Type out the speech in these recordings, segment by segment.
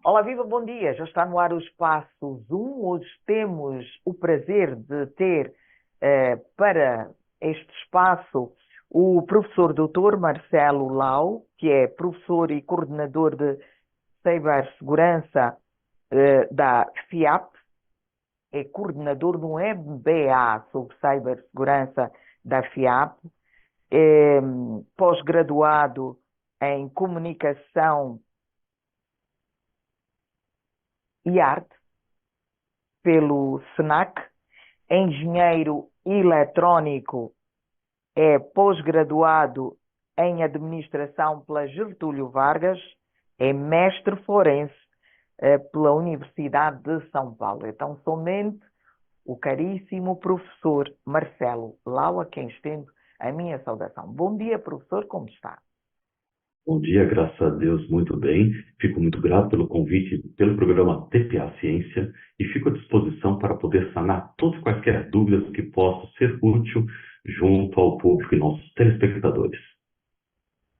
Olá, viva, bom dia. Já está no ar o Espaço Zoom. Hoje temos o prazer de ter para este espaço o professor doutor Marcelo Lau, que é professor e coordenador de cibersegurança da FIAP, é coordenador do MBA sobre cibersegurança da FIAP, é pós-graduado em comunicação e arte pelo SENAC, é engenheiro eletrónico, é pós-graduado em administração pela Getúlio Vargas, é mestre forense pela Universidade de São Paulo. Então, somente o caríssimo professor Marcelo Lau, a quem estendo a minha saudação. Bom dia, professor, como está? Bom dia, graças a Deus, muito bem. Fico muito grato pelo convite, pelo programa TPA Ciência e fico à disposição para poder sanar todas e quaisquer dúvidas que possam ser útil junto ao público e nossos telespectadores.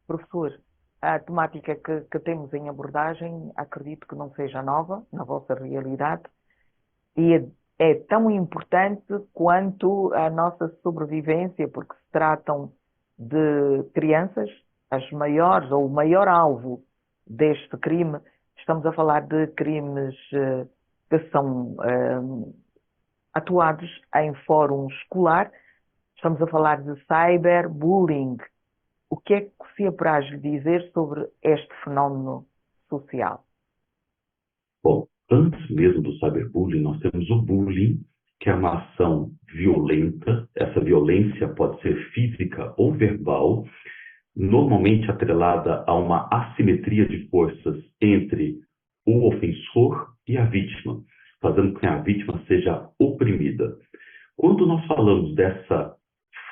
Professor, a temática que temos em abordagem acredito que não seja nova na vossa realidade e é tão importante quanto a nossa sobrevivência, porque se tratam de crianças, as maiores ou o maior alvo deste crime. Estamos a falar de crimes que são atuados em fórum escolar. Estamos a falar de cyberbullying. O que é que se apraz dizer sobre este fenómeno social? Bom, antes mesmo do cyberbullying, nós temos o bullying, que é uma ação violenta. Essa violência pode ser física ou verbal, normalmente atrelada a uma assimetria de forças entre o ofensor e a vítima, fazendo com que a vítima seja oprimida. Quando nós falamos dessa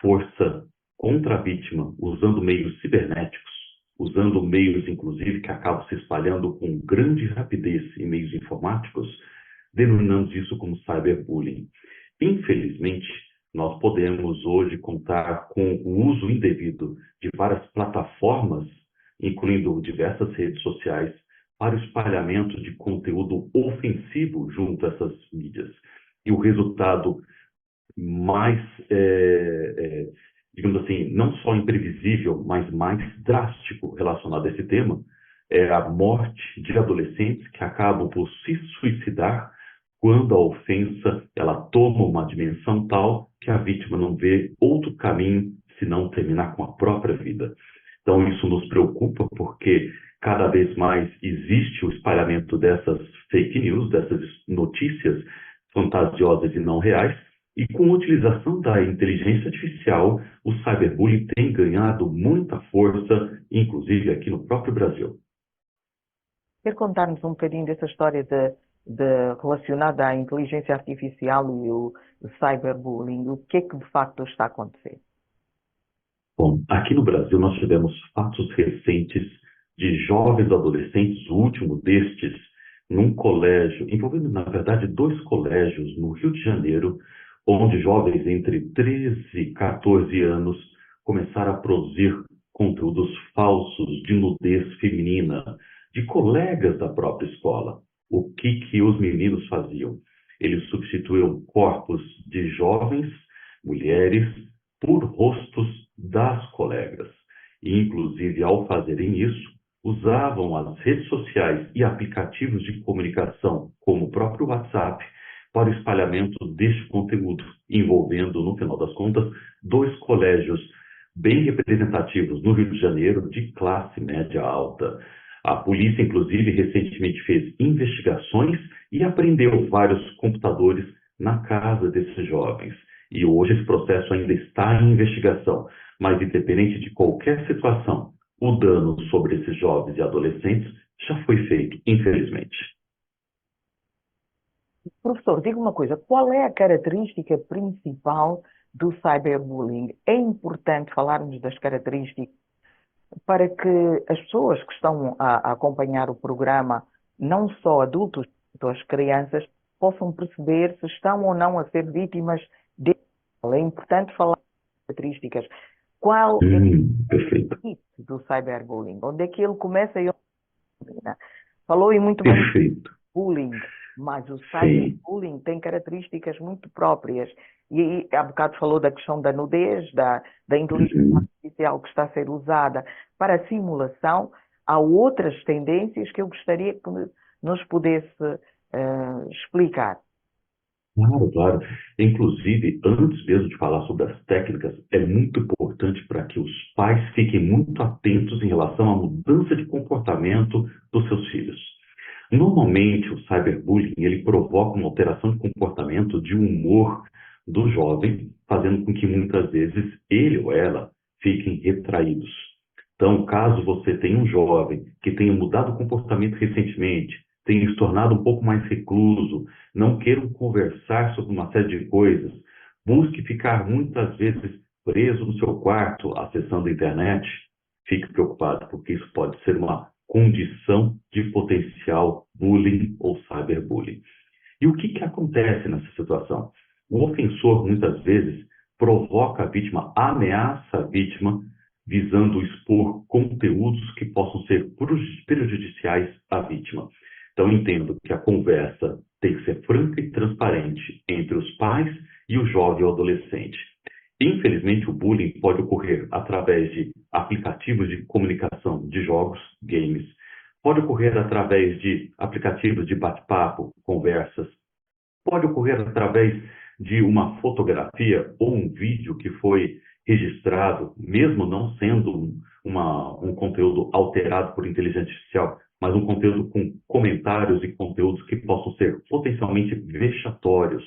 força contra a vítima, usando meios cibernéticos, usando meios, inclusive, que acabam se espalhando com grande rapidez em meios informáticos, denominamos isso como cyberbullying. Infelizmente, nós podemos hoje contar com o uso indevido de várias plataformas, incluindo diversas redes sociais, para o espalhamento de conteúdo ofensivo junto a essas mídias. E o resultado mais, digamos assim, não só imprevisível, mas mais drástico relacionado a esse tema, é a morte de adolescentes que acabam por se suicidar quando a ofensa ela toma uma dimensão tal que a vítima não vê outro caminho senão terminar com a própria vida. Então isso nos preocupa porque cada vez mais existe o espalhamento dessas fake news, dessas notícias fantasiosas e não reais, e com a utilização da inteligência artificial, o cyberbullying tem ganhado muita força, inclusive aqui no próprio Brasil. Quer contar-nos um bocadinho dessa história relacionada à inteligência artificial e o cyberbullying? O que é que de facto está a acontecer? Bom, aqui no Brasil nós tivemos fatos recentes de jovens adolescentes, o último destes, num colégio, envolvendo, na verdade, dois colégios no Rio de Janeiro, onde jovens entre 13 e 14 anos começaram a produzir conteúdos falsos de nudez feminina, de colegas da própria escola. O que os meninos faziam? Eles substituíam corpos de jovens, mulheres, por rostos das colegas. E, inclusive, ao fazerem isso, usavam as redes sociais e aplicativos de comunicação, como o próprio WhatsApp, para o espalhamento deste conteúdo, envolvendo, no final das contas, dois colégios bem representativos no Rio de Janeiro, de classe média alta. A polícia, inclusive, recentemente fez investigações e apreendeu vários computadores na casa desses jovens. E hoje esse processo ainda está em investigação, mas independente de qualquer situação, o dano sobre esses jovens e adolescentes já foi feito, infelizmente. Professor, diga uma coisa, qual é a característica principal do cyberbullying? É importante falarmos das características para que as pessoas que estão a acompanhar o programa, não só adultos, mas as crianças, possam perceber se estão ou não a ser vítimas dele. É importante falar das características. Qual é o Perfeito. limite do cyberbullying? Onde é que ele começa e onde termina? Falou e muito bem Perfeito. bullying, mas o Sim. cyberbullying tem características muito próprias. E há bocado falou da questão da nudez, da inteligência Uhum. artificial que está a ser usada para a simulação. Há outras tendências que eu gostaria que nos pudesse explicar. Claro, claro. Inclusive, antes mesmo de falar sobre as técnicas, é muito importante para que os pais fiquem muito atentos em relação à mudança de comportamento dos seus filhos. Normalmente, o cyberbullying ele provoca uma alteração de comportamento, de humor do jovem, fazendo com que muitas vezes ele ou ela fiquem retraídos. Então, caso você tenha um jovem que tenha mudado o comportamento recentemente, tenha se tornado um pouco mais recluso, não queiram conversar sobre uma série de coisas, busque ficar muitas vezes preso no seu quarto acessando a internet, fique preocupado, porque isso pode ser uma condição de potencial bullying ou cyberbullying. E o que, que acontece nessa situação? O ofensor, muitas vezes, provoca a vítima, ameaça a vítima, visando expor conteúdos que possam ser prejudiciais à vítima. Então, entendo que a conversa tem que ser franca e transparente entre os pais e o jovem ou adolescente. Infelizmente, o bullying pode ocorrer através de aplicativos de comunicação, de jogos, games. Pode ocorrer através de aplicativos de bate-papo, conversas. Pode ocorrer através de uma fotografia ou um vídeo que foi registrado, mesmo não sendo um conteúdo alterado por inteligência artificial, mas um conteúdo com comentários e conteúdos que possam ser potencialmente vexatórios.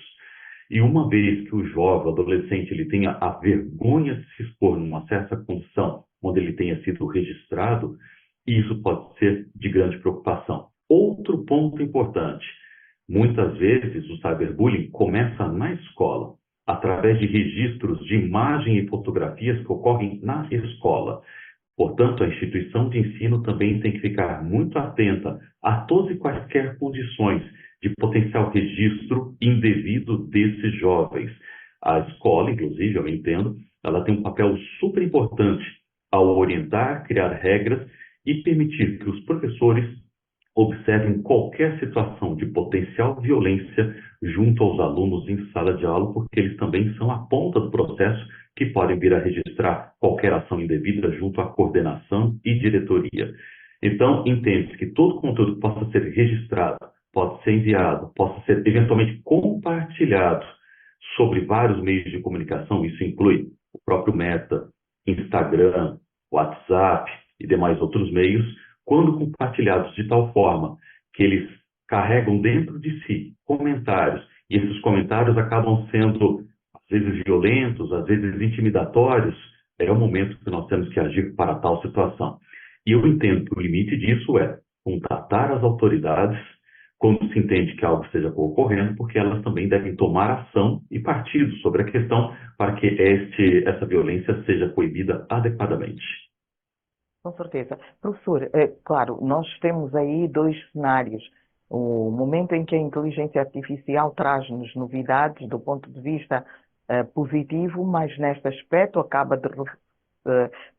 E uma vez que o jovem, o adolescente, ele tenha a vergonha de se expor numa certa condição onde ele tenha sido registrado, isso pode ser de grande preocupação. Outro ponto importante: muitas vezes o cyberbullying começa na escola, através de registros de imagem e fotografias que ocorrem na escola. Portanto, a instituição de ensino também tem que ficar muito atenta a todas e quaisquer condições de potencial registro indevido desses jovens. A escola, inclusive, eu entendo, ela tem um papel super importante ao orientar, criar regras e permitir que os professores observem qualquer situação de potencial violência junto aos alunos em sala de aula, porque eles também são a ponta do processo que podem vir a registrar qualquer ação indevida junto à coordenação e diretoria. Então, entende-se que todo conteúdo que possa ser registrado, pode ser enviado, possa ser eventualmente compartilhado sobre vários meios de comunicação, isso inclui o próprio Meta, Instagram, WhatsApp e demais outros meios, quando compartilhados de tal forma que eles carregam dentro de si comentários, e esses comentários acabam sendo, às vezes, violentos, às vezes intimidatórios, é o momento que nós temos que agir para tal situação. E eu entendo que o limite disso é contatar as autoridades quando se entende que algo esteja ocorrendo, porque elas também devem tomar ação e partido sobre a questão para que essa violência seja coibida adequadamente. Com certeza. Professor, claro, nós temos aí dois cenários. O momento em que a inteligência artificial traz-nos novidades do ponto de vista positivo, mas neste aspecto acaba de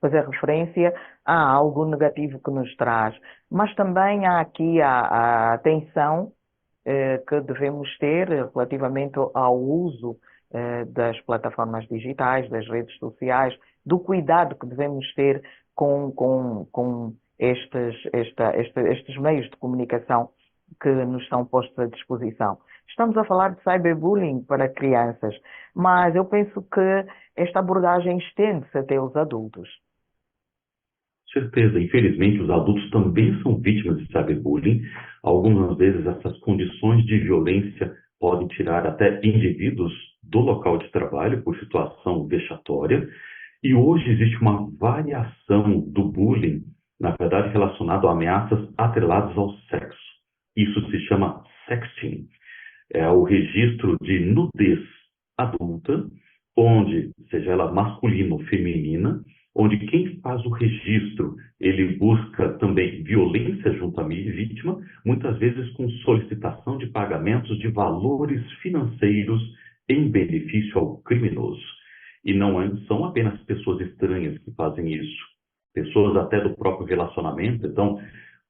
fazer referência a algo negativo que nos traz. Mas também há aqui a atenção que devemos ter relativamente ao uso das plataformas digitais, das redes sociais, do cuidado que devemos ter com estes meios de comunicação que nos são postos à disposição. Estamos a falar de cyberbullying para crianças, mas eu penso que esta abordagem estende-se até os adultos. Certeza, infelizmente, os adultos também são vítimas de cyberbullying. Algumas vezes, essas condições de violência podem tirar até indivíduos do local de trabalho por situação vexatória. E hoje existe uma variação do bullying, na verdade, relacionado a ameaças atreladas ao sexo. Isso se chama sexting. É o registro de nudez adulta, onde, seja ela masculina ou feminina, onde quem faz o registro, ele busca também violência junto à vítima, muitas vezes com solicitação de pagamentos de valores financeiros em benefício ao criminoso. E não são apenas pessoas estranhas que fazem isso, pessoas até do próprio relacionamento. Então,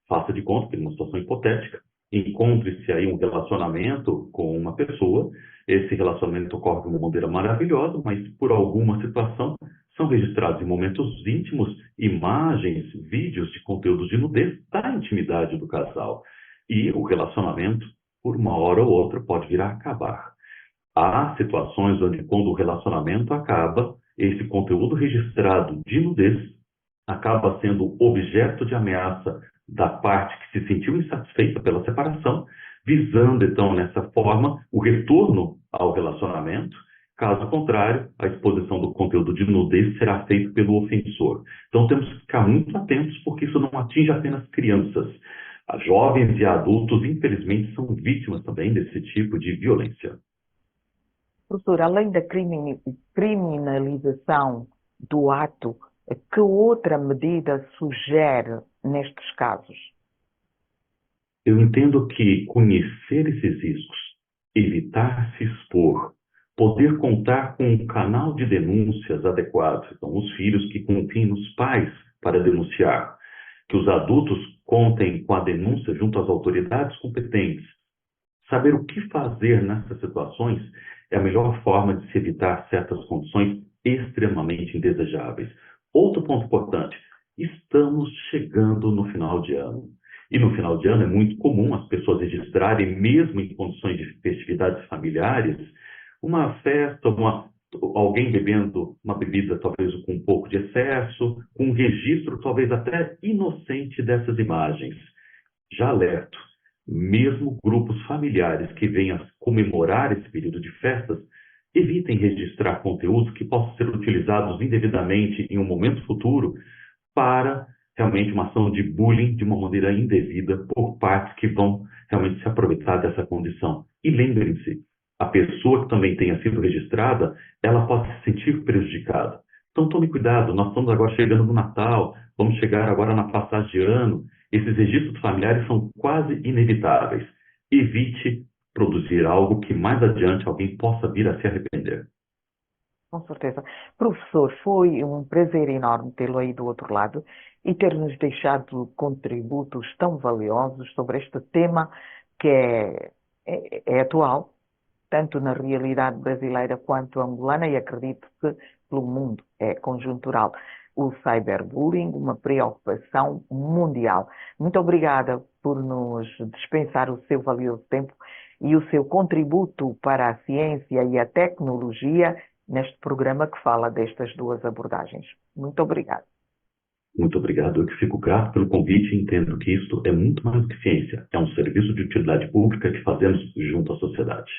faça de conta que numa situação hipotética, encontre-se aí um relacionamento com uma pessoa, esse relacionamento ocorre de uma maneira maravilhosa, mas por alguma situação são registrados em momentos íntimos imagens, vídeos de conteúdos de nudez da intimidade do casal. E o relacionamento, por uma hora ou outra, pode vir a acabar. Há situações onde, quando o relacionamento acaba, esse conteúdo registrado de nudez acaba sendo objeto de ameaça da parte que se sentiu insatisfeita pela separação, visando, então, nessa forma, o retorno ao relacionamento. Caso contrário, a exposição do conteúdo de nudez será feita pelo ofensor. Então, temos que ficar muito atentos, porque isso não atinge apenas crianças. As jovens e adultos, infelizmente, são vítimas também desse tipo de violência. Professor, além da criminalização do ato, que outra medida sugere nestes casos? Eu entendo que conhecer esses riscos, evitar se expor, poder contar com um canal de denúncias adequado, então os filhos que confiem nos pais para denunciar, que os adultos contem com a denúncia junto às autoridades competentes. Saber o que fazer nessas situações é a melhor forma de se evitar certas condições extremamente indesejáveis. Outro ponto importante: estamos chegando no final de ano. E no final de ano é muito comum as pessoas registrarem, mesmo em condições de festividades familiares, uma festa, alguém bebendo uma bebida talvez com um pouco de excesso, com um registro talvez até inocente dessas imagens. Já alerto, mesmo grupos familiares que venham comemorar esse período de festas, evitem registrar conteúdos que possam ser utilizados indevidamente em um momento futuro para realmente uma ação de bullying de uma maneira indevida por partes que vão realmente se aproveitar dessa condição. E lembrem-se, a pessoa que também tenha sido registrada, ela pode se sentir prejudicada. Então tome cuidado, nós estamos agora chegando no Natal, vamos chegar agora na passagem de ano, esses registros familiares são quase inevitáveis. Evite produzir algo que mais adiante alguém possa vir a se arrepender. Com certeza. Professor, foi um prazer enorme tê-lo aí do outro lado e ter-nos deixado contributos tão valiosos sobre este tema que é atual, tanto na realidade brasileira quanto angolana, e acredito que pelo mundo é conjuntural. O cyberbullying, uma preocupação mundial. Muito obrigada por nos dispensar o seu valioso tempo e o seu contributo para a ciência e a tecnologia neste programa que fala destas duas abordagens. Muito obrigada. Muito obrigado. Eu que fico grato pelo convite e entendo que isto é muito mais do que ciência. É um serviço de utilidade pública que fazemos junto à sociedade.